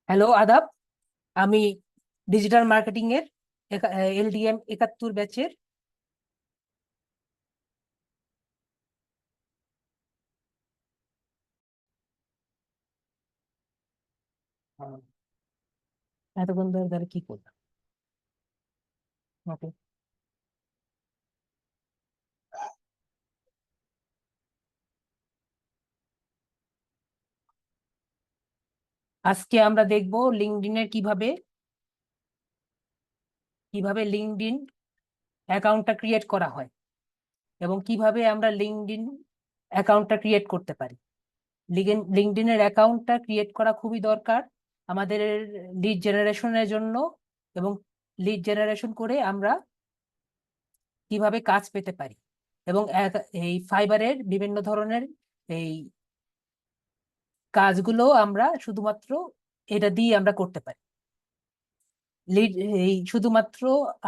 Hello, আদাব। আমি digital marketing এর LDM 71 ব্যাচের। এতক্ষণ ধরে তাহলে কি করলাম? ওকে, আজকে আমরা দেখব লিঙ্কডইনের কিভাবে কিভাবে লিঙ্কডইন অ্যাকাউন্টটা ক্রিয়েট করা হয় এবং কিভাবে আমরা লিঙ্কডইন অ্যাকাউন্টটা ক্রিয়েট করতে পারি। লিঙ্কডইনের অ্যাকাউন্টটা ক্রিয়েট করা খুবই দরকার আমাদের লিড জেনারেশনের জন্য, এবং লিড জেনারেশন করে আমরা কিভাবে কাজ পেতে পারি, এবং এই ফাইবারের বিভিন্ন ধরনের এই কাজগুলো আমরা শুধুমাত্র এটা দিয়ে আমরা করতে পারি। লিড এই শুধুমাত্র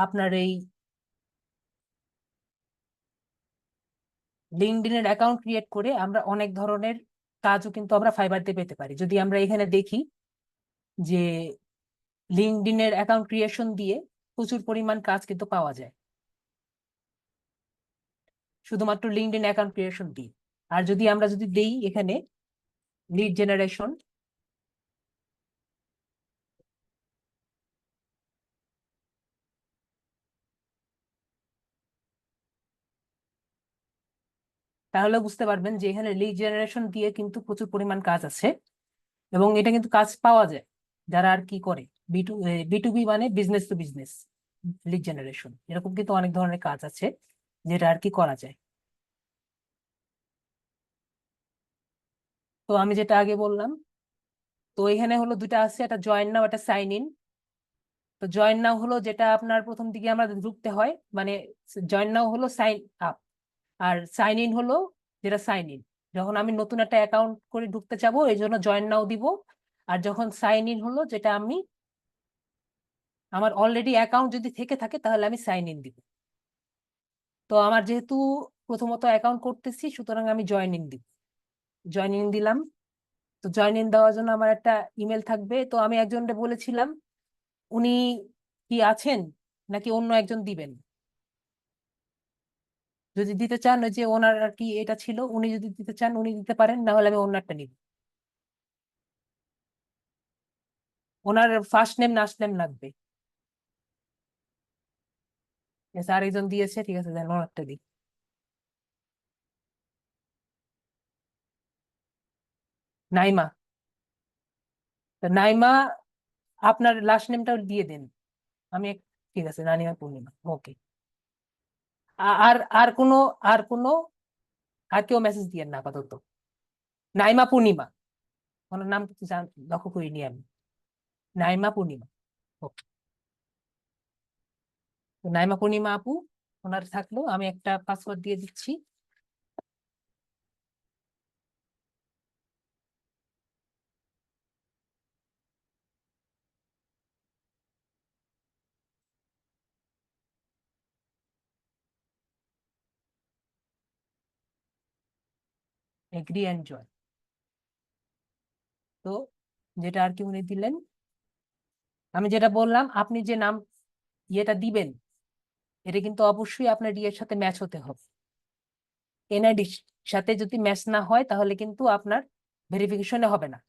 আপনার এই লিঙ্কডইনের অ্যাকাউন্ট ক্রিয়েট করে আমরা অনেক ধরনের কাজও কিন্তু আমরা ফাইবার দিয়ে পেতে পারি। যদি আমরা এখানে দেখি যে লিঙ্কডইনের অ্যাকাউন্ট ক্রিয়েশন দিয়ে প্রচুর পরিমাণ কাজ কিন্তু পাওয়া যায় শুধুমাত্র লিঙ্কডইন অ্যাকাউন্ট ক্রিয়েশন দিয়ে। আর যদি দেই এখানে লিড জেনারেশন, তাহলে বুঝতে পারবেন যে এখানে লিড জেনারেশন দিয়ে কিন্তু প্রচুর পরিমাণ কাজ আছে এবং এটা কিন্তু কাজ পাওয়া যায় যারা আর কি করে। বি টু বি মানে business to business lead generation, এরকম কিন্তু অনেক ধরনের কাজ আছে যেটা আর কি করা যায়। তো আমি যেটা আগে বললাম, তো এখানে হলো দুটা আছে, একটা জয়েন নাও, একটা সাইন ইন। তো জয়েন নাও হলো যেটা আপনার প্রথম দিকে আমাদের ঢুকতে হয়, মানে জয়েন নাও হলো সাইন আপ, আর সাইন ইন হলো যেটা সাইন ইন যখন আমি নতুন একটা অ্যাকাউন্ট করে ঢুকতে যাবো এই জন্য জয়েন নাও দিব। আর যখন সাইন ইন হলো যেটা আমি আমার অলরেডি অ্যাকাউন্ট যদি থেকে থাকে তাহলে আমি সাইন ইন দিব। তো আমার যেহেতু প্রথমত অ্যাকাউন্ট করতেছি সুতরাং আমি জয়েন ইন দিব, জয়েন ইন দিলাম। তো জয়েন ইন দেওয়ার জন্য আমার একটা ইমেল থাকবে। তো আমি একজনকে বলেছিলাম, উনি কি আছেন নাকি অন্য একজন দিবেন? যদি দিতে চান, ওই যে ওনার আর কি এটা ছিল, উনি যদি দিতে চান উনি দিতে পারেন, না হলে আমি অন্য একটা নিব। ওনার ফার্স্ট নেম লাস্ট নেম লাগবে। ঠিক আছে, আরেকজন দিয়েছে, ঠিক আছে, দেন ওনারটা দিই। নাইমা। তো নাইমা, আপনার লাস্ট নেমটাও দিয়ে দেন। আমি ঠিক আছে, নানিমা পূর্ণিমা, ওকে। আর আর কোনো আর কোনো আর কেউ মেসেজ দিয়েন না আপাতত। নাইমা পূর্ণিমা, ওনার নাম তো লক্ষ্য করিনি আমি। নাইমা পূর্ণিমা, ওকে। তো নাইমা পূর্ণিমা আপু ওনার থাকলো, আমি একটা পাসওয়ার্ড দিয়ে দিচ্ছি। এগ্রি এন্ড জয়। তো যেটা আর কি উনি দিলেন, আমি যেটা বললাম, আপনি যে নাম ইয়েটা দিবেন এটা কিন্তু অবশ্যই আপনার ইয়ের সাথে ম্যাচ হতে হবে। এনআইডি সাথে যদি ম্যাচ না হয় তাহলে কিন্তু আপনার ভেরিফিকেশনে হবে না।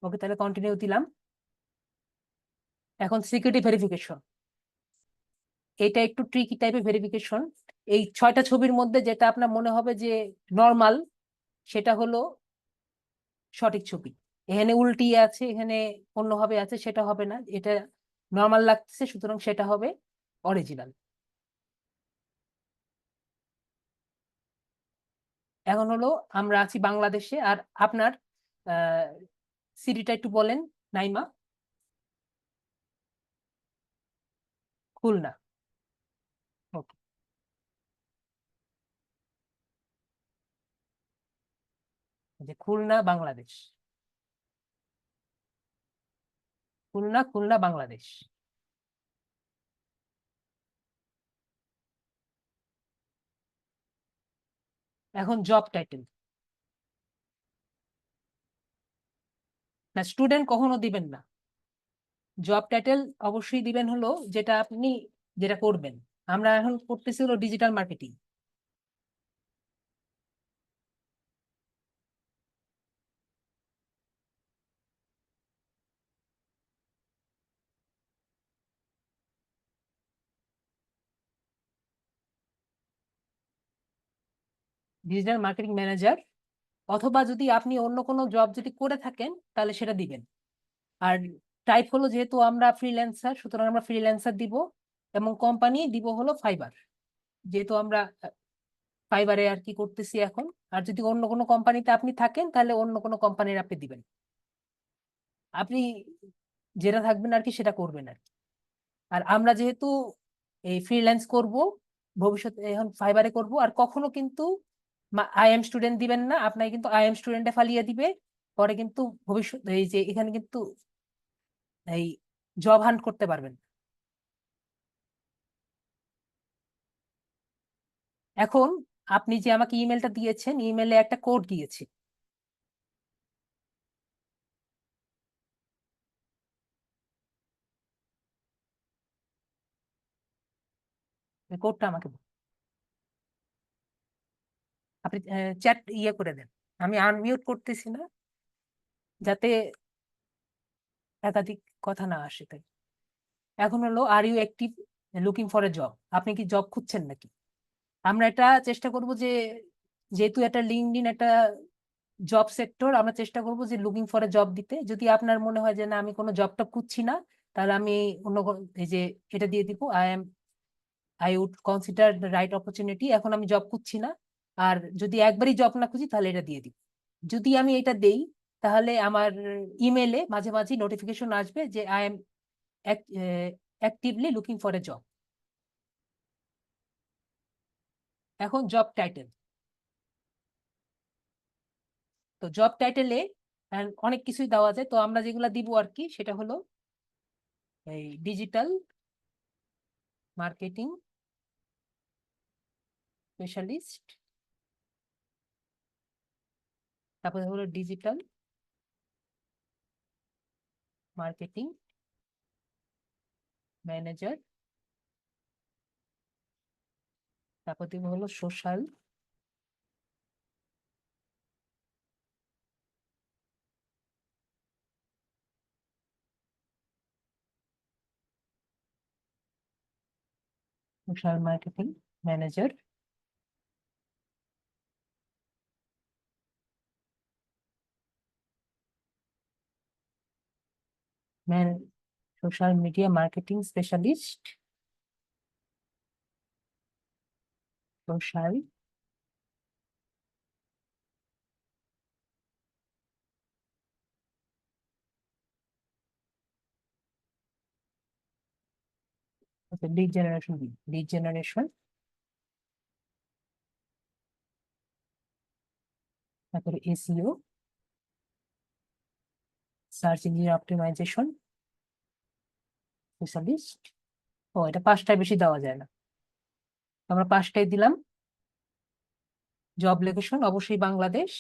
ওকে, তাহলে কন্টিনিউ দিলাম। এখন সিকিউরিটি ভেরিফিকেশন, এটা একটু ট্রিকি টাইপের ভেরিফিকেশন। এই 6টা ছবির মধ্যে যেটা আপনার মনে হবে যে নর্মাল, সেটা হলো সঠিক ছবি। এখানে উল্টিয়ে আছে, এখানে অন্যভাবে আছে, সেটা হবে না। এটা নর্মাল লাগতেছে সুতরাং সেটা হবে অরিজিনাল। এখন হলো আমরা আছি বাংলাদেশে, আর আপনার সিটিটা একটু বলেন। নাইমা। খুলনা, ওকে। যে খুলনা বাংলাদেশ, খুলনা খুলনা বাংলাদেশ। এখন জব টাইটেল, না, স্টুডেন্ট কখনো দিবেন না। জব টাইটেল অবশ্যই দিবেন হলো যেটা আপনি যেটা করবেন। আমরা এখন করতেছি হলো digital marketing. Digital marketing manager, অথবা যদি আপনি অন্য কোনো জব যদি করে থাকেন তাহলে সেটা দিবেন। আর টাইপ হলো, যেহেতু আমরা ফ্রিল্যান্সার, সুতরাং আমরা ফ্রিল্যান্সার দিব, এবং কোম্পানি দিব হলো ফাইবার, যেহেতু আমরা ফাইবারে আর কি করতেছি এখন। আর যদি অন্য কোনো কোম্পানিতে আপনি থাকেন তাহলে অন্য কোনো কোম্পানির আপনি দিবেন। আপনি যেটা থাকবেন আর কি সেটা করবেন আর কি। আর আমরা যেহেতু এই ফ্রিল্যান্স করব ভবিষ্যতে, এখন ফাইবারে করব, আর কখনো কিন্তু আই এম স্টুডেন্ট দিবেন না। আপনাকে কিন্তু আই এম স্টুডেন্টে ফালিয়ে দিবে, পরে কিন্তু ভবিষ্যৎ এই যে এখানে কিন্তু এই জব হান্ট করতে পারবেন। এখন আপনি যে আমাকে ইমেলটা দিয়েছেন, ইমেলে একটা কোড দিয়েছে। কোডটা আমাকে আপনি চ্যাট ইয়ে করে দেন। আমি আনমিউট করতেছি না, যাতে একাধিক কথা না আসে তাই। এখন হলো, are you active looking for a job? আপনি কি জব খুঁজছেন নাকি? আমরা এটা চেষ্টা করব যে, যেহেতু এটা লিঙ্কডইন একটা জব সেক্টর, আমরা চেষ্টা করব যে লুকিং ফর এ জব দিতে। যদি আপনার মনে হয় যে না আমি কোনো জবটা খুঁজছি না, তাহলে আমি অন্য এই যে এটা দিয়ে দিব, I would consider the right opportunity. এখন আমি জব খুঁজছি না, আর যদি একবারই জব না খুঁজি তাহলে এটা দিয়ে দিব। যদি আমি এটা দেই, তাহলে আমার ইমেলে মাঝে মাঝে নোটিফিকেশন আসবে যে I am actively looking for a job. এখন জব টাইটেল, তো জব টাইটেলে অনেক কিছুই দেওয়া যায়, তো আমরা যেগুলা দিব আর কি সেটা হলো এই ডিজিটাল মার্কেটিং স্পেশালিস্ট, তারপরে হলো ডিজিটাল মার্কেটিং ম্যানেজার, তারপর দিব হলো social social marketing manager, man social media marketing specialist, social lead generation, lead generation, তারপরে SEO, search engine optimization specialist. ও, এটা পাঁচটায় বেশি দেওয়া যায় না, আমরা পাঁচটায় দিলাম। জব লোকেশন অবশ্যই বাংলাদেশ।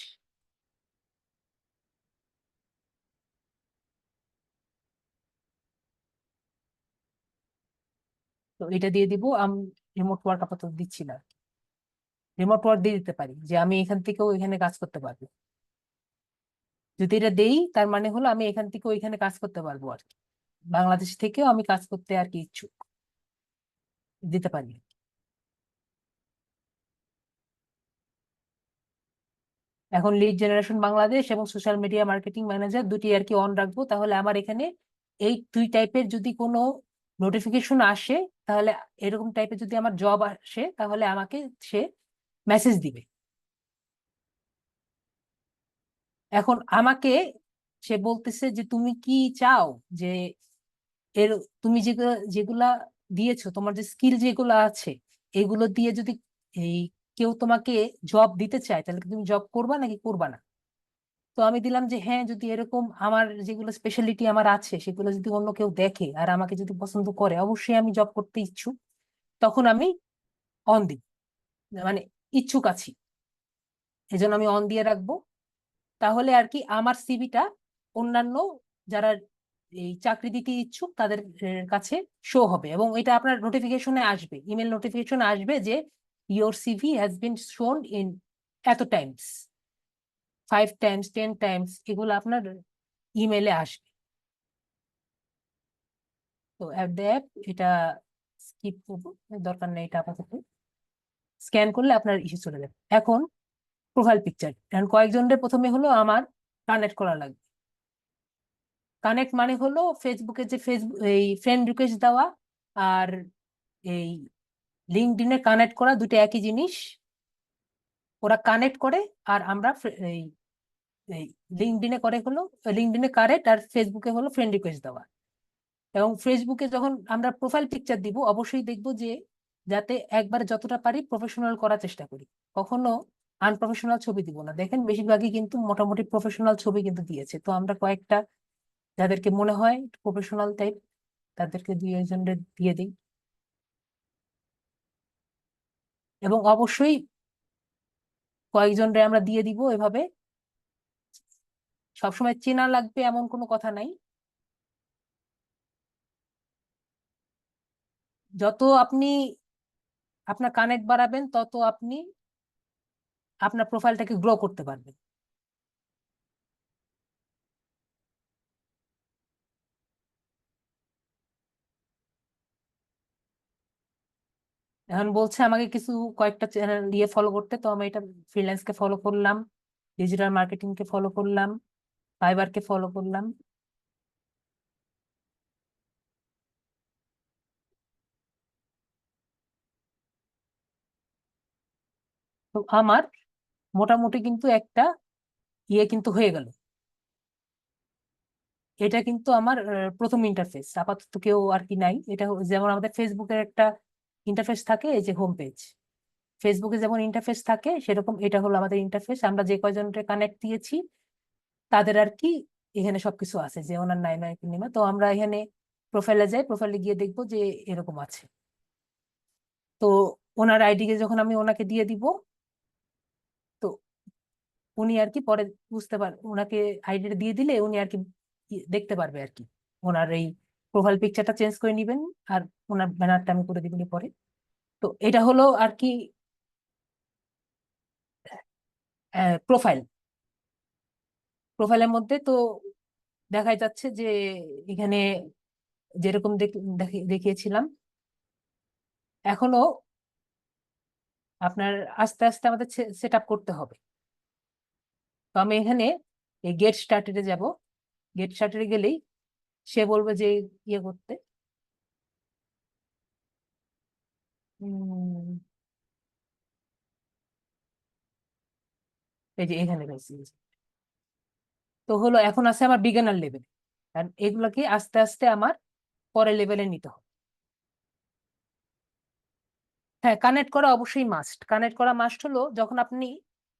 তো এটা দিয়ে দিব। আমি রিমোট ওয়ার্ক আপাতত দিচ্ছি না, রিমোট ওয়ার্ক দিয়ে দিতে পারি যে আমি এখান থেকেও এখানে কাজ করতে পারবো। যদি এটা দেই তার মানে হলো আমি এখান থেকেও এখানে কাজ করতে পারবো আর কি, বাংলাদেশ থেকেও আমি কাজ করতে আর কি ইচ্ছুক, দিতে পারি। এখন লিড জেনারেশন বাংলাদেশ এবং সোশ্যাল মিডিয়া মার্কেটিং ম্যানেজার দুটি আর কি অন রাখবো, তাহলে আমার এখানে এই দুই টাইপের যদি কোনো নোটিফিকেশন আসে, তাহলে এরকম টাইপের যদি আমার জব আসে তাহলে আমাকে সে মেসেজ দিবে। এখন আমাকে সে বলতেছে যে তুমি কি চাও যে এর, তুমি যেগুলা যেগুলা দিয়েছো, তোমার যে স্কিল যেগুলো আছে, এগুলো দিয়ে যদি এই কেউ তোমাকে জব দিতে চায়, তাহলে কি তুমি জব করবা নাকি করবা না? তো আমি দিলাম যে হ্যাঁ, যদি এরকম আমার যেগুলো স্পেশালিটি আমার আছে সেগুলো যদি অন্য কেউ দেখে আর আমাকে যদি পছন্দ করে, অবশ্যই আমি জব করতে ইচ্ছুক, তখন আমি অন দিব, মানে ইচ্ছুক আছি, এজন্য আমি অন দিয়ে রাখবো। তাহলে আর কি আমার সিভিটা অন্যান্য যারা এই চাকরি দিতে ইচ্ছুক তাদের কাছে শো হবে, এবং এটা আপনার নোটিফিকেশনে আসবে, ইমেল নোটিফিকেশনে আসবে যে ইয়োর সিভি হ্যাজ বিন শোন ইন এত টাইমস, 5 টাইমস, 10 টাইমস, এগুলো আপনার ইমেলে আসবে। তো অ্যাপ দ্য অ্যাপ এটা স্কিপ করবো, দরকার নেই এটা আপাতত। স্ক্যান করলে আপনার ইস্যু চলে যাবে। এখন প্রোফাইল পিকচার, এখন কয়েকজনের প্রথমে হলো আমার কানেক্ট করা লাগবে। কানেক্ট মানে হলো ফেসবুকে যে ফেসবুক এই ফ্রেন্ড রিকোয়েস্ট দেওয়া আর এই লিঙ্কডইনে কানেক্ট করা, দুটো একই জিনিস। ওরা কানেক্ট করে আর আমরা এই এই লিঙ্কডইনে করে হলো লিঙ্কডইনে কানেক্ট, আর ফেসবুকে হলো ফ্রেন্ড রিকোয়েস্ট দেওয়া। এবং ফেসবুকে যখন আমরা প্রোফাইল পিকচার দিব অবশ্যই দেখবো যে যাতে একবার যতটা পারি প্রফেশনাল করার চেষ্টা করি, কখনো আনপ্রফেশনাল ছবি দিব না। দেখেন বেশিরভাগই কিন্তু মোটামুটি প্রফেশনাল ছবি কিন্তু দিয়েছে, তো আমরা কয়েকটা যাদেরকে মনে হয় প্রফেশনাল টাইপ তাদেরকে 2 একজনের দিয়ে দিই। এবং অবশ্যই কয়েকজনরে আমরা দিয়ে দিব এভাবে। সবসময় চেনা লাগবে এমন কোনো কথা নাই, যত আপনি আপনার কানেক্ট বাড়াবেন তত আপনি আপনার প্রোফাইলটাকে গ্রো করতে পারবেন। এখন বলছে আমাকে কিছু কয়েকটা চ্যানেল দিয়ে ফলো করতে, তো আমি এটা ফ্রিল্যান্সকে ফলো করলাম, ডিজিটাল মার্কেটিং কে ফলো করলাম, ফাইবারকে ফলো করলাম। তো আমার মোটামুটি কিন্তু একটা ইয়ে কিন্তু হয়ে গেল। এটা কিন্তু আমার প্রথম ইন্টারফেস, আপাতত কেউ আর কি নাই। এটা যেমন আমাদের ফেসবুকের একটা ইন্টারফেস থাকে, এই যে হোম পেজ, ফেসবুকে যেমন ইন্টারফেস থাকে সেরকম এটা হলো আমাদের ইন্টারফেস। আমরা যে কয়জনকে কানেক্ট দিয়েছি তাদের আর কি এখানে সবকিছু আছে, যে ওনার নাইমা পূর্ণিমা। তো আমরা এখানে প্রোফাইলে যাই, প্রোফাইলে গিয়ে দেখবো যে এরকম আছে। তো ওনার আইডি কে যখন আমি ওনাকে দিয়ে দিব, তো উনি আর কি পরে বুঝতে পার, ওনাকে আইডিটা দিয়ে দিলে উনি আর কি দেখতে পারবে আর কি। ওনার এই প্রোফাইল পিকচারটা চেঞ্জ করে নিবেন, আর ওনার ব্যানারটা আমি করে দিবেন পরে। তো এটা হলো আর কি প্রোফাইল। প্রোফাইলের মধ্যে তো দেখাই যাচ্ছে যে এখানে যেরকম দেখিয়েছিলাম, এখনো আপনার আস্তে আস্তে আমাদের সেট আপ করতে হবে। তো আমি এখানে এই গেট স্টার্টেডে যাব। গেট স্টার্টেডে গেলেই সে বলবে যে ইয়ে করতে, এই যে এখানে রয়েছে। তো হলো এখন আছে আমার বিগিনার লেভেল, কারণ এগুলোকে আস্তে আস্তে আমার পরের লেভেলে নিতে হবে। হ্যাঁ, কানেক্ট করা অবশ্যই মাস্ট। কানেক্ট করা মাস্ট হলো যখন আপনি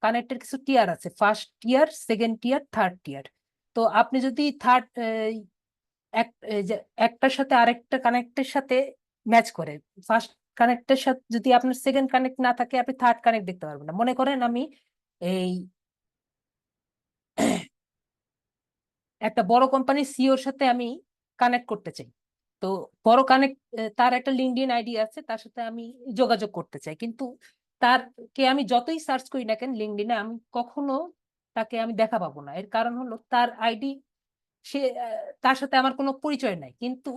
কানেক্টের কিছু টিয়ার আছে, ফার্স্ট টিয়ার, সেকেন্ড টিয়ার, থার্ড টিয়ার। তো আপনি যদি থার্ড একটার সাথে আরেকটা কানেক্টের সাথে ম্যাচ করে, ফার্স্ট কানেক্টের সাথে যদি আপনার সেকেন্ড কানেক্ট না থাকে আপনি থার্ড কানেক্ট দেখতে পারবেন না। মনে করেন আমি এই একটা বড় কোম্পানির সিওর সাথে আমি কানেক্ট করতে চাই। তো বড় কানেক্ট, তার একটা লিঙ্কডইন আইডি আছে, তার সাথে আমি যোগাযোগ করতে চাই, কিন্তু তারকে আমি যতই সার্চ করি না কেন লিঙ্কডইনে আমি কখনো তাকে আমি দেখা পাবো না। এর কারণ হলো তার আইডি, সে তার সাথে আমার কোনো পরিচয় নাই। কিন্তু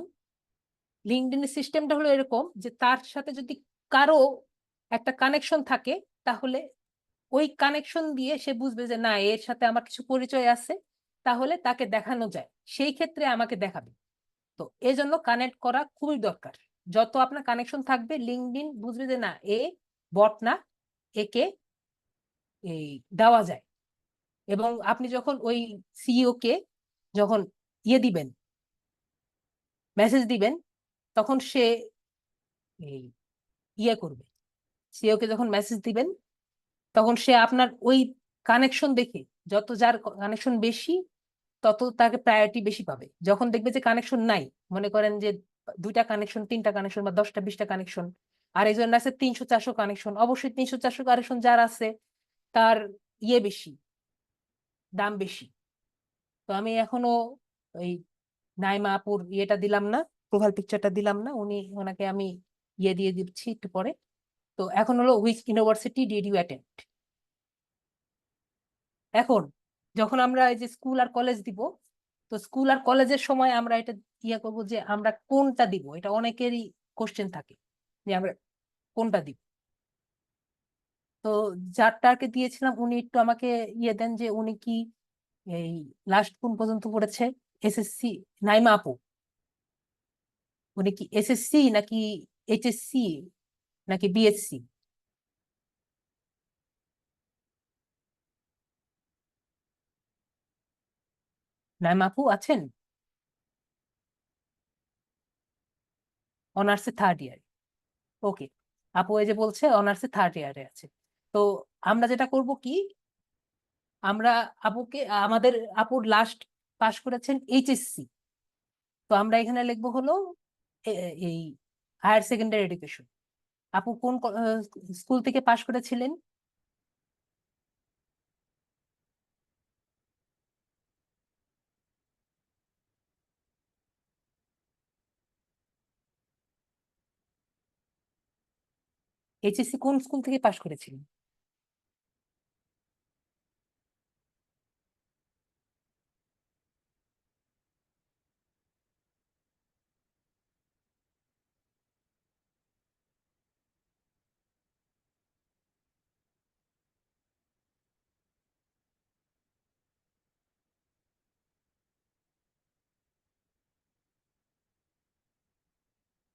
লিঙ্কডইনের সিস্টেমটা হলো এরকম যে তার সাথে যদি কারো একটা কানেকশন থাকে, তাহলে ওই কানেকশন দিয়ে সে বুঝবে যে না, এর সাথে আমার কিছু পরিচয় আছে, তাহলে তাকে দেখানো যায়, সেই ক্ষেত্রে আমাকে দেখাবে। তো এই জন্য কানেক্ট করা খুবই দরকার। যত আপনার কানেকশন থাকবে লিঙ্কডইন বুঝবে যে না, এ বট না, একে এই দেওয়া যায়। এবং আপনি যখন ওই সিইও কে যখন ইয়ে দিবেন, মেসেজ দিবেন, তখন সে এই ইয়ে করবে। সিইও কে যখন মেসেজ দিবেন তখন সে আপনার ওই কানেকশন দেখে, যত যার কানেকশন বেশি তত তাকে প্রায়োরিটি বেশি পাবে। যখন দেখবে যে কানেকশন নাই, মনে করেন যে 2টা কানেকশন, 3টা কানেকশন বা 10টা 20টা কানেকশন, আর একজন আছে 300 400 কানেকশন, অবশ্যই 300 400 কানেকশন যার আছে তার ইয়ে বেশি, দাম বেশি। তো আমি এখনো ওই নাইমা আপুর ইয়েটা দিলাম না, প্রোফাইল পিকচারটা দিলাম না, ওনাকে আমি ইয়ে দিয়ে দিচ্ছি একটু পরে। তো এখন হলো which university did you attend. এখন যখন আমরা এই যে স্কুল আর কলেজ দিব, তো স্কুল আর কলেজের সময় আমরা এটা ইয়ে করবো যে আমরা কোনটা দিব, এটা অনেকেরই কোশ্চেন থাকে যে আমরা কোনটা দিব। তো যারটাকে দিয়েছিলাম উনি একটু আমাকে ইয়ে দেন যে উনি কি এই লাস্ট কোন পর্যন্ত পড়েছে, এসএসসি? নাইমা আপু, উনি কি এসএসসি নাকি এইচএসসি নাকি বিএসসি? নাইমা আপু আছেন? অনার্সে থার্ড ইয়ার। ওকে, আপু এই যে বলছে অনার্সে থার্ড ইয়ারে আছে। তো আমরা যেটা করব কি, আমরা আপুকে, আমাদের আপুর লাস্ট পাশ করেছেন এইচএসসি, তো আমরা এখানে লিখবো হলো এই হায়ার সেকেন্ডারি এডুকেশন। আপু কোন স্কুল থেকে পাশ করেছিলেন? এইচএসসি কোন স্কুল থেকে পাশ করেছিলেন?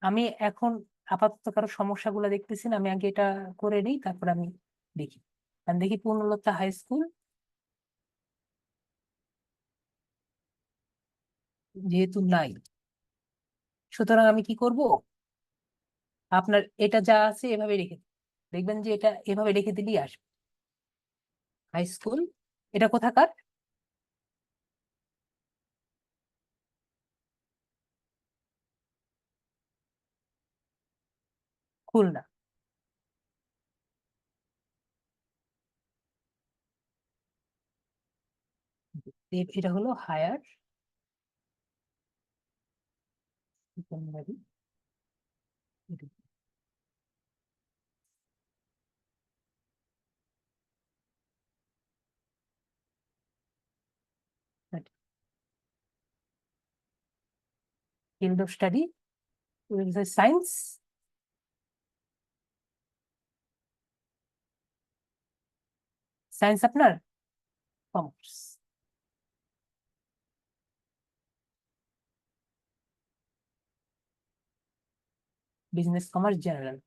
আমি এখন আপাতত কারো সমস্যাগুলো দেখতেছি না, আমি আগে এটা করে নিই, তারপর আমি দেখি। আমি দেখি পূর্ণলতা হাই স্কুল, যেহেতু নাই, সুতরাং আমি কি করব, আপনার এটা যা আছে এভাবে রেখে দিই। দেখবেন যে এটা এভাবে রেখে দিলেই আসবে হাই স্কুল। এটা কোথাকার? খুলনা। এটা হলো higher secondary field of study science. Science আপনার? কমার্স। Business commerce general.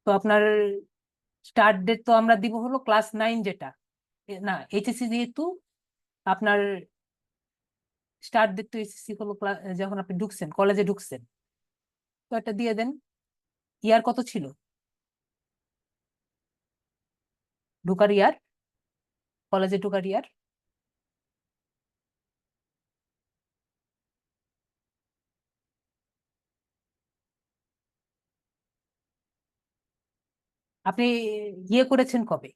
তো আপনার স্টার্ট ডেট তো আমরা দিব হলো ক্লাস 9 যেটা, না এইচএসসি যেহেতু আপনার স্টার্ট ডেট তো এইচএসসি হলো যখন আপনি ঢুকছেন, কলেজে ঢুকছেন, তো এটা দিয়ে দেন। ইয়ার কত ছিল ঢুকার ইয়ার, কলেজে ঢুকার ইয়ার? আপনি ইয়ে করেছেন কবে,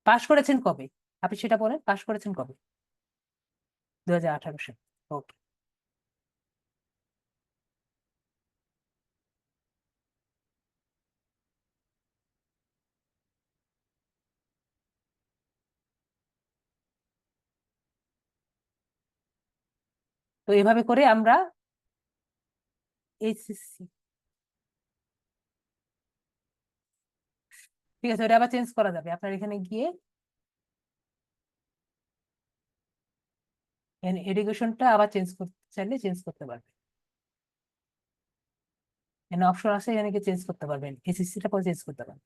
পাশ করেছেন কবে? আপনি সেটা বলেন, পাশ করেছেন কবে? 2018 সালে। ওকে। তো এভাবে করে আমরা এইচএসসি, ঠিক আছে, ওটা আবার চেঞ্জ করা যাবে। আপনার এখানে গিয়ে এডুকেশনটা আবার চেঞ্জ করতে চাইলে চেঞ্জ করতে পারবেন, এখানে অপশন আছে, এখানে গিয়ে চেঞ্জ করতে পারবেন, এসএসসিটা পরে চেঞ্জ করতে পারবেন।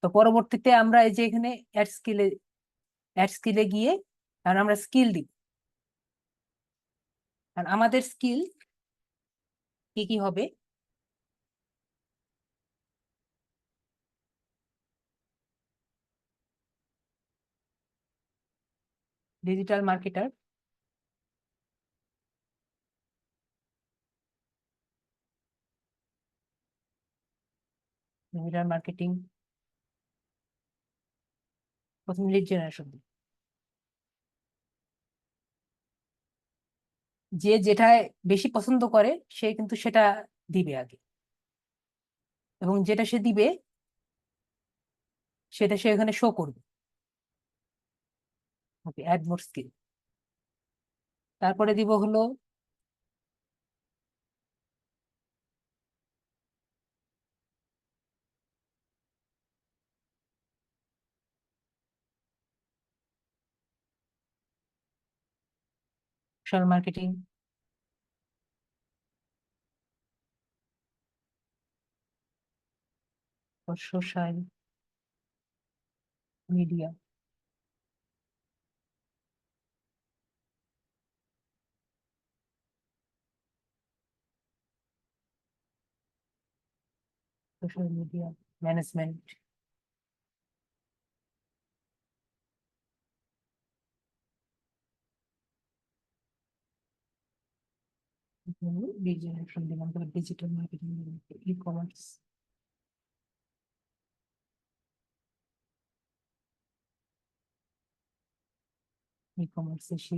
তো পরবর্তীতে আমরা এই যে এখানে অ্যাড স্কিলে গিয়ে, কারণ আমরা স্কিল দিব, আর আমাদের স্কিল কি কি হবে? ডিজিটাল মার্কেটার, ডিজিটাল মার্কেটিং, প্রথম লিড জেনারেশন। যে যেটা বেশি পছন্দ করে সে কিন্তু সেটা দিবে আগে, এবং যেটা সে দিবে সেটা সে এখানে শো করবে। ওকে, অ্যাড মোর স্কিল। তারপরে দিব হলো social marketing, social media. Social media management. Lead generation দিলাম, তারপর ডিজিটাল মার্কেটিং, ই কমার্স। ই কমার্সে সে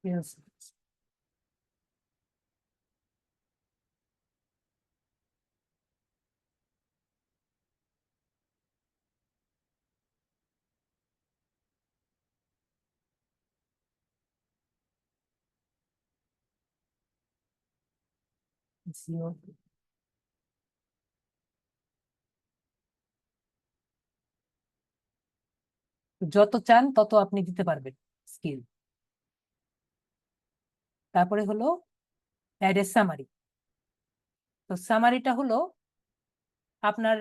সেলস। SEO। যত চান তত আপনি দিতে পারবেন স্কিল। তারপরে হলো অ্যাড এ সামারি। তো সামারিটা হলো আপনার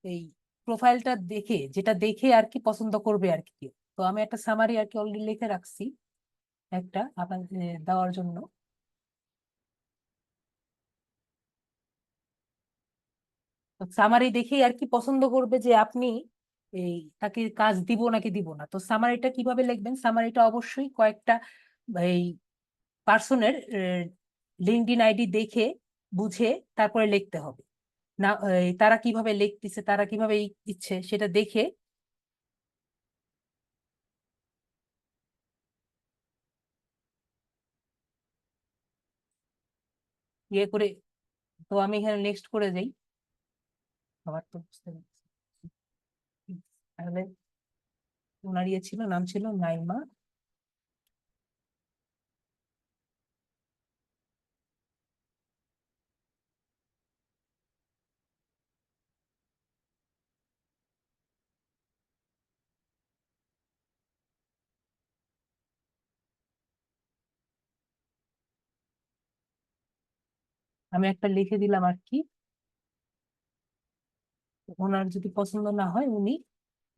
এই প্রোফাইলটা দেখে, যেটা দেখে আর কি পছন্দ করবে আর কি। তো আমি একটা সামারি আর কি অলরেডি লিখে রাখছি একটা আপনাদের দেওয়ার জন্য। সামারি দেখেই আর কি পছন্দ করবে যে আপনি এই তাকে কাজ দিব নাকি দিব না। তো সামারিটা কিভাবে লিখবেন? সামারিটা অবশ্যই কয়েকটা এই পার্সনের লিঙ্কডইন আইডি দেখে বুঝে তারপরে লিখতে হবে। না তারা কিভাবে লিখতেছে, তারা কিভাবে দিচ্ছে সেটা দেখে ইয়ে করে। তো আমি এখানে নেক্সট করে যাই। আবার তো বুঝতে পারছি। তাহলে ওনার ইয়ে ছিল, নাম ছিল নাইমা। আমি একটা লিখে দিলাম আর কি। ওনার যদি পছন্দ না হয় উনি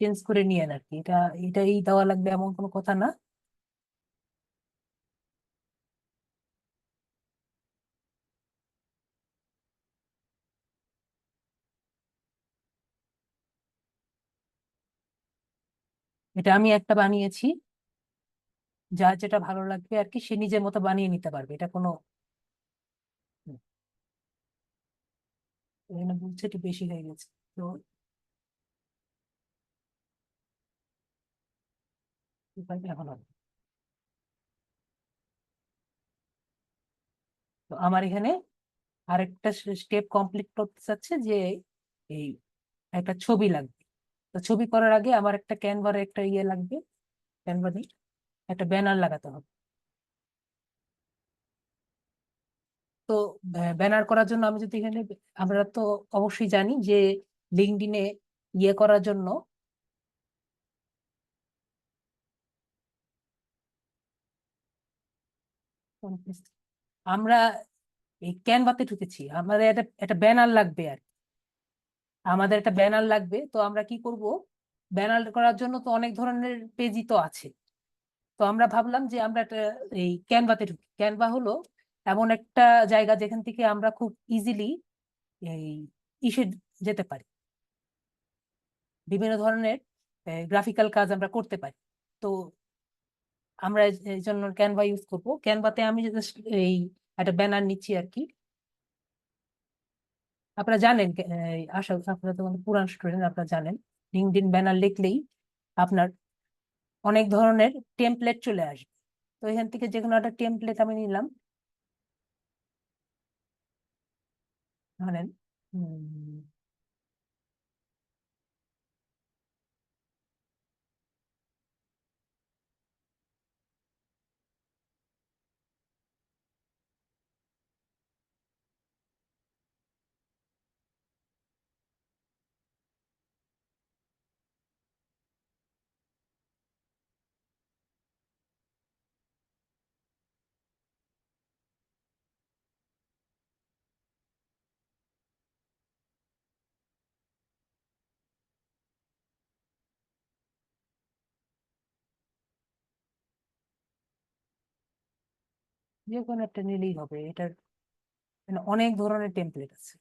চেঞ্জ করে নিয়েন আর কি। এটাই দেওয়া লাগবে এমন কোনো কথা না। এটা আমি একটা বানিয়েছি, যার যেটা ভালো লাগবে আর কি সে নিজের মতো বানিয়ে নিতে পারবে, এটা কোনো এখানে বুঝছে একটু বেশি হয়ে গেছে। তো উপায়টা এখন হবে। তো আমার এখানে আরেকটা স্টেপ কমপ্লিট করতে চাচ্ছে যে এই একটা ছবি লাগবে। তো ছবি করার আগে আমার একটা ক্যানভার একটা ইয়ে লাগবে, ক্যানভা দিয়ে একটা ব্যানার লাগাতে হবে। তো ব্যানার করার জন্য আমি যদি এখানে, আমরা তো অবশ্যই জানি যে লিঙ্কডইনে ইয়ে করার জন্য আমরা এই ক্যানভাতে ঢুকেছি, আমাদের একটা একটা ব্যানার লাগবে আর কি। আমাদের একটা ব্যানার লাগবে, তো আমরা কি করব? ব্যানার করার জন্য তো অনেক ধরনের পেজই তো আছে। তো আমরা ভাবলাম যে আমরা একটা এই ক্যানভাতে ঢুকি। ক্যানভা হলো এমন একটা জায়গা যেখান থেকে আমরা খুব ইজিলি এই ইসে যেতে পারি, বিভিন্ন ধরনের গ্রাফিক্যাল কাজ আমরা করতে পারি। তো আমরা এই জন্য ক্যানভা ইউজ করব। ক্যানভাতে আমি just এই একটা ব্যানার নিচ্ছি আর কি। আপনারা জানেন, আশা আপনারা তো মানে পুরান স্টুডেন্ট, আপনারা জানেন লিঙ্কডইন ব্যানার লিখলেই আপনার অনেক ধরনের টেমপ্লেট চলে আসবে। তো এখান থেকে যে কোনো একটা টেমপ্লেট আমি নিলাম, ধরেন যে কোনো একটা নিলেই হবে। এটার মানে অনেক ধরনের টেমপ্লেট আছে।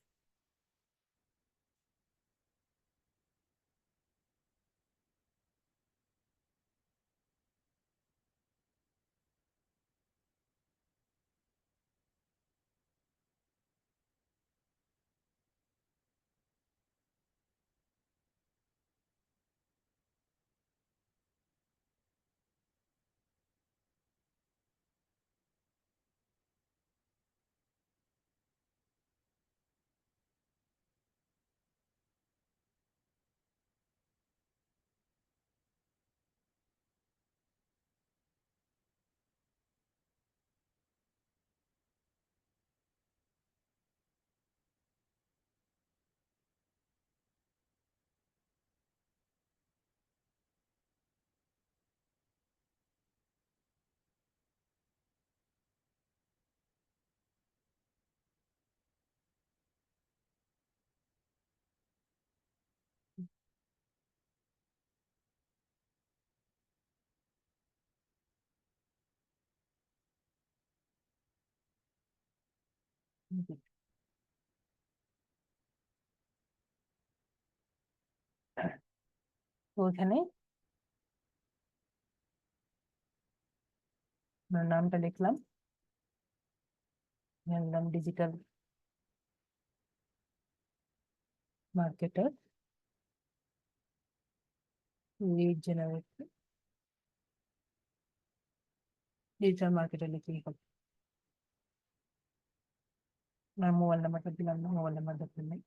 তো এখানে আপনার নামটা লিখলাম, নাম digital marketer, lead generate, digital marketer লিখলেই হবে। আপনার মোবাইল নাম্বারটা দিলাম না, মোবাইল নাম্বার দরকার নেই।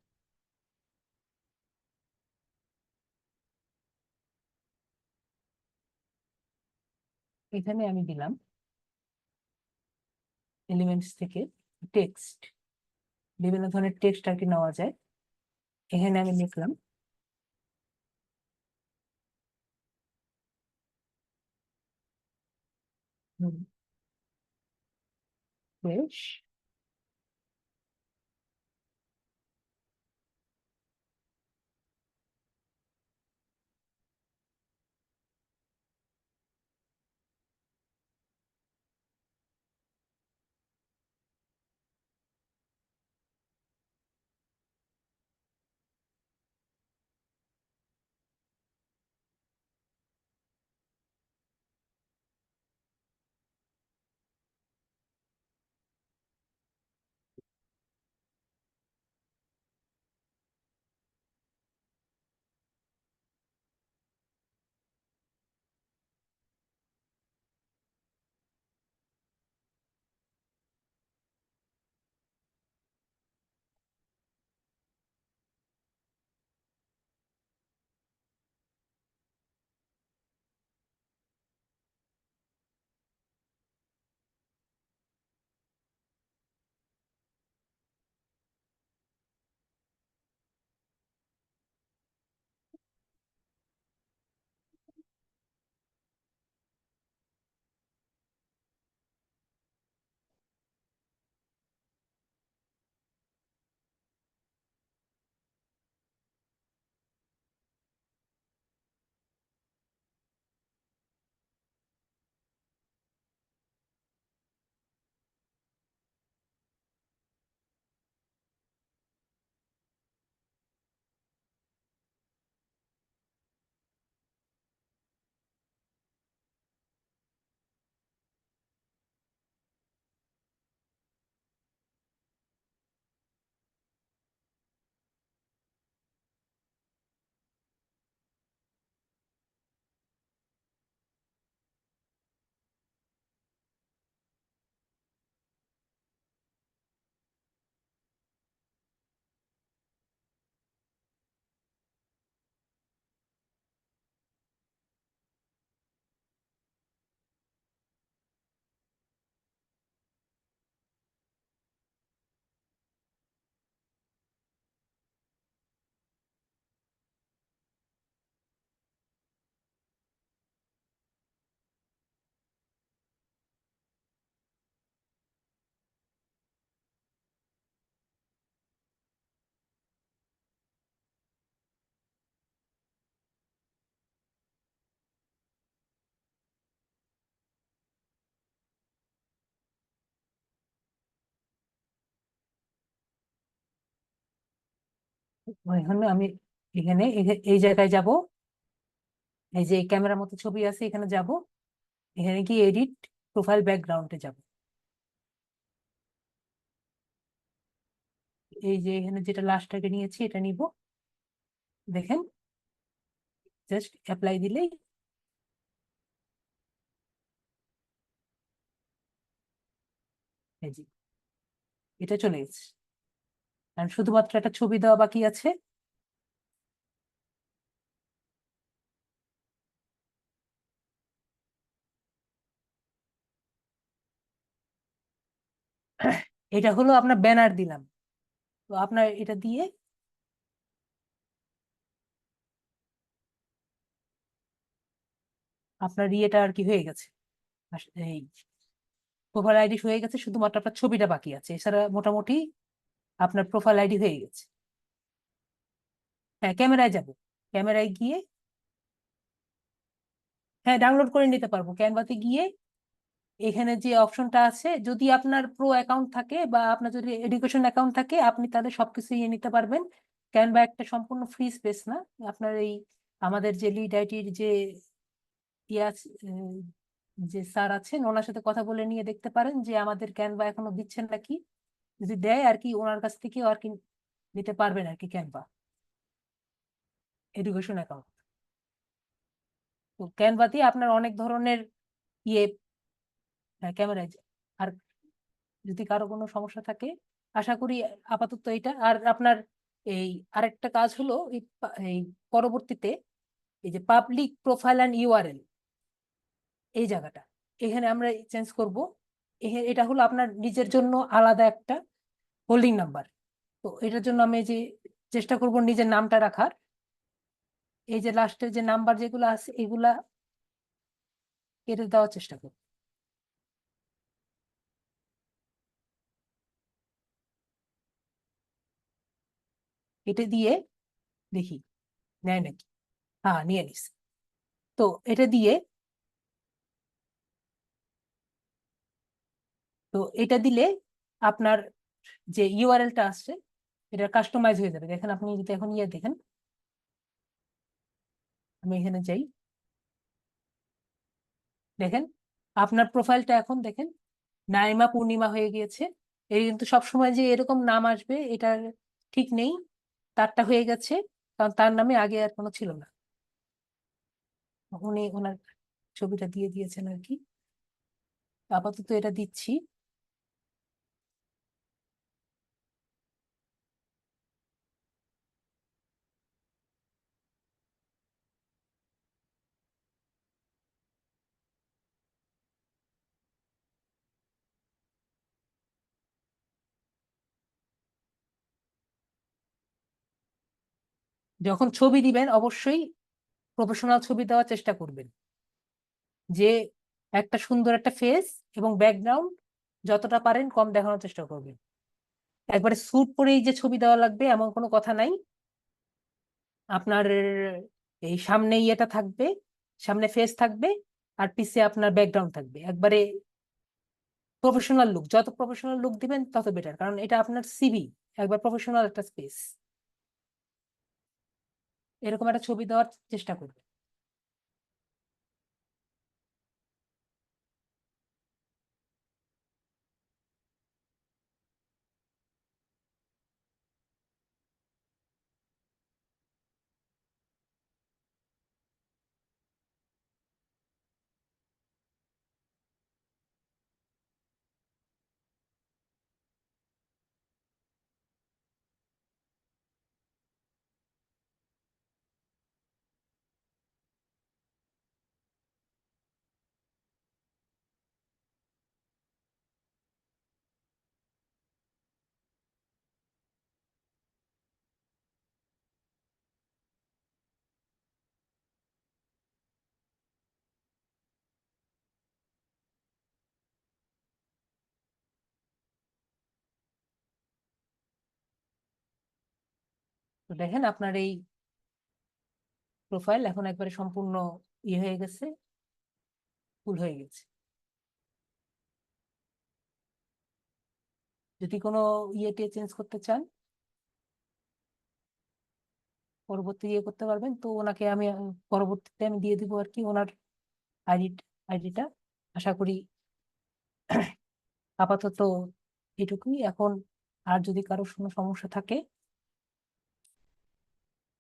এখানে আমি দিলাম এলিমেন্টস থেকে টেক্সট, বিভিন্ন ধরনের টেক্সট আর কি নেওয়া যায়। এখানে আমি লিখলাম বেশ। এখানে আমি এখানে এই জায়গায় যাব, এই যে ক্যামেরার মতো ছবি আছে এখানে যাব, এখানে কি এডিট প্রোফাইল ব্যাকগ্রাউন্ডে যাব। এই যে এখানে যেটা লাস্টটাকে নিয়েছি এটা নিব, দেখেন জাস্ট অ্যাপ্লাই দিলেই এই যে এটা চলে গেছে। আর শুধুমাত্র একটা ছবি দেওয়া বাকি আছে। এটা হলো আপনার ব্যানার দিলাম। তো আপনার এটা দিয়ে আপনার ইয়েটা আর কি হয়ে গেছে, এই প্রোফাইল আইডি হয়ে গেছে, শুধুমাত্র আপনার ছবিটা বাকি আছে, এছাড়া মোটামুটি আপনার প্রোফাইল আইডি হয়ে গেছে। হ্যাঁ, ক্যামেরায় যাব, ক্যামেরায় গিয়ে হ্যাঁ ডাউনলোড করে নিতে পারবো। ক্যানভাতে গিয়ে এখানে যে অপশনটা আছে, যদি আপনার প্রো অ্যাকাউন্ট থাকে বা আপনার যদি এডুকেশন অ্যাকাউন্ট থাকে আপনি তাহলে সবকিছু ইয়ে নিতে পারবেন। ক্যানভা একটা সম্পূর্ণ ফ্রি স্পেস না। আপনার এই আমাদের যে লিড আইটির যে ইয়ে আছে, যে স্যার আছেন ওনার সাথে কথা বলে নিয়ে দেখতে পারেন যে আমাদের ক্যানভা এখনো দিচ্ছেন নাকি। যদি দেয় আর কি ওনার কাছ থেকে আর কি নিতে পারবেন আর কি ক্যানভা এডুকেশন অ্যাকাউন্ট। তো ক্যানভাতে আপনার অনেক ধরনের ইয়ে ক্যামেরায়। আর যদি কারো কোনো সমস্যা থাকে, আশা করি আপাতত এটা। আর আপনার এই আরেকটা কাজ হলো এই পরবর্তীতে এই যে পাবলিক প্রোফাইল অ্যান্ড ইউআরএল, এই জায়গাটা এখানে আমরা চেঞ্জ করব। এটা হলো আপনার নিজের জন্য আলাদা একটা হোল্ডিং নাম্বার। তো এটার জন্য আমি এই যে চেষ্টা করব নিজের নামটা রাখার। এই যে লাস্টের যে নাম্বার যেগুলো আছে এগুলা কেটে দেওয়ার চেষ্টা করব। কেটে দিয়ে দেখি নেয় নাকি। হ্যাঁ, নিয়ে নিস। তো এটা দিয়ে, তো এটা দিলে আপনার যে ইউআরএলটা আসছে এটা কাস্টমাইজ হয়ে যাবে। দেখেন আপনি যদি এখন ইয়ে দেখেন, আমি এখানে যাই, দেখেন আপনার প্রোফাইলটা এখন দেখেন নাইমা পূর্ণিমা হয়ে গিয়েছে। এই কিন্তু সবসময় যে এরকম নাম আসবে এটা ঠিক নেই, তারটা হয়ে গেছে, কারণ তার নামে আগে আর কোনো ছিল না। উনি ওনার ছবিটা দিয়ে দিয়েছেন আর কি। আপাতত এটা দিচ্ছি। যখন ছবি দিবেন অবশ্যই প্রফেশনাল ছবি দেওয়ার চেষ্টা করবেন, যে একটা সুন্দর একটা ফেস এবং ব্যাকগ্রাউন্ড যতটা পারেন কম দেখানোর চেষ্টা করবেন। একবারে স্যুট পরেই যে ছবি দেওয়া লাগবে এমন কোনো কথা নাই। আপনার এই সামনে ইয়েটা থাকবে, সামনে ফেস থাকবে, আর পিছে আপনার ব্যাকগ্রাউন্ড থাকবে। একবারে প্রফেশনাল লুক, যত প্রফেশনাল লুক দিবেন তত বেটার, কারণ এটা আপনার সিভি, একবার প্রফেশনাল একটা স্পেস। এরকম একটা ছবি দেওয়ার চেষ্টা করবে। তো দেখেন আপনার এই প্রোফাইল এখন একবারে সম্পূর্ণ ইয়ে হয়ে গেছে, ফুল হয়ে গেছে। যদি কোনো ইয়েতে চেঞ্জ করতে চান পরবর্তী ইয়ে করতে পারবেন। তো ওনাকে আমি পরবর্তীতে আমি দিয়ে দিব আর কি ওনার আইডিটা। আশা করি আপাতত এটুকুই এখন। আর যদি কারো কোনো সমস্যা থাকে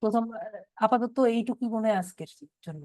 প্রথম আপাতত এইটুকুই মনে হয় আজকের জন্য।